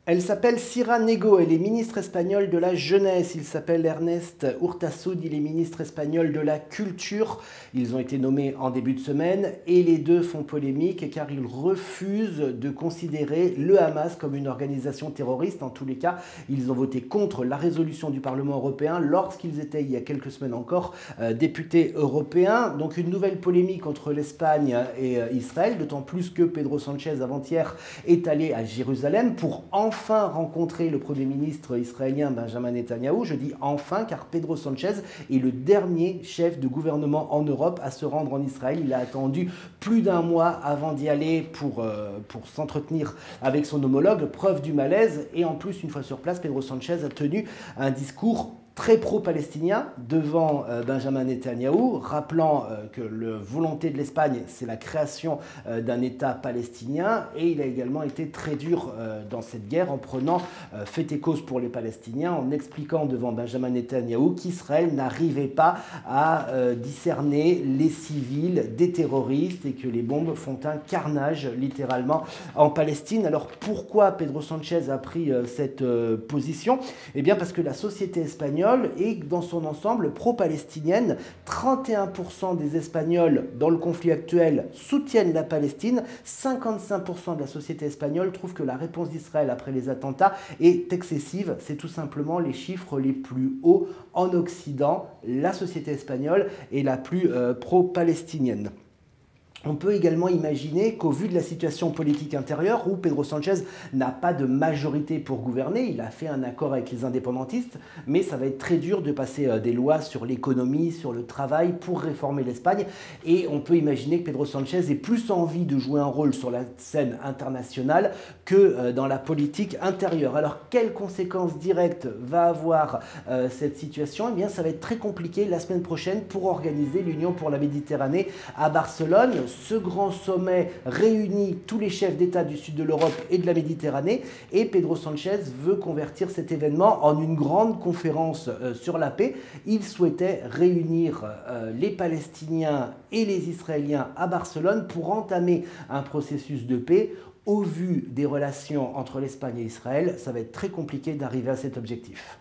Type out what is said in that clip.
Elle s'appelle Sira Nego, elle est ministre espagnole de la jeunesse. Il s'appelle Ernest Urtasun, il est ministre espagnol de la culture. Ils ont été nommés en début de semaine et les deux font polémique car ils refusent de considérer le Hamas comme une organisation terroriste. En tous les cas, ils ont voté contre la résolution du Parlement européen lorsqu'ils étaient, il y a quelques semaines encore, députés européens. Donc une nouvelle polémique entre l'Espagne et Israël, d'autant plus que Pedro Sánchez avant-hier est allé à Jérusalem pour enfin rencontrer le Premier ministre israélien Benjamin Netanyahou. Je dis enfin car Pedro Sánchez est le dernier chef de gouvernement en Europe à se rendre en Israël. Il a attendu plus d'un mois avant d'y aller pour s'entretenir avec son homologue, preuve du malaise. Et en plus, une fois sur place, Pedro Sánchez a tenu un discours très pro-palestinien devant Benjamin Netanyahou, rappelant que la volonté de l'Espagne, c'est la création d'un État palestinien. Et il a également été très dur dans cette guerre en prenant fait et cause pour les Palestiniens, en expliquant devant Benjamin Netanyahou qu'Israël n'arrivait pas à discerner les civils des terroristes et que les bombes font un carnage littéralement en Palestine. Alors pourquoi Pedro Sánchez a pris cette position? Eh bien parce que la société espagnole est dans son ensemble pro-palestinienne. 31% des Espagnols dans le conflit actuel soutiennent la Palestine. 55% de la société espagnole trouve que la réponse d'Israël après les attentats est excessive. C'est tout simplement les chiffres les plus hauts en Occident. La société espagnole est la plus pro-palestinienne. On peut également imaginer qu'au vu de la situation politique intérieure, où Pedro Sánchez n'a pas de majorité pour gouverner, il a fait un accord avec les indépendantistes, mais ça va être très dur de passer des lois sur l'économie, sur le travail, pour réformer l'Espagne. Et on peut imaginer que Pedro Sánchez ait plus envie de jouer un rôle sur la scène internationale que dans la politique intérieure. Alors, quelles conséquences directes va avoir cette situation? Eh bien, ça va être très compliqué la semaine prochaine pour organiser l'Union pour la Méditerranée à Barcelone. Ce grand sommet réunit tous les chefs d'État du sud de l'Europe et de la Méditerranée et Pedro Sánchez veut convertir cet événement en une grande conférence sur la paix. Il souhaitait réunir les Palestiniens et les Israéliens à Barcelone pour entamer un processus de paix. Au vu des relations entre l'Espagne et Israël, ça va être très compliqué d'arriver à cet objectif.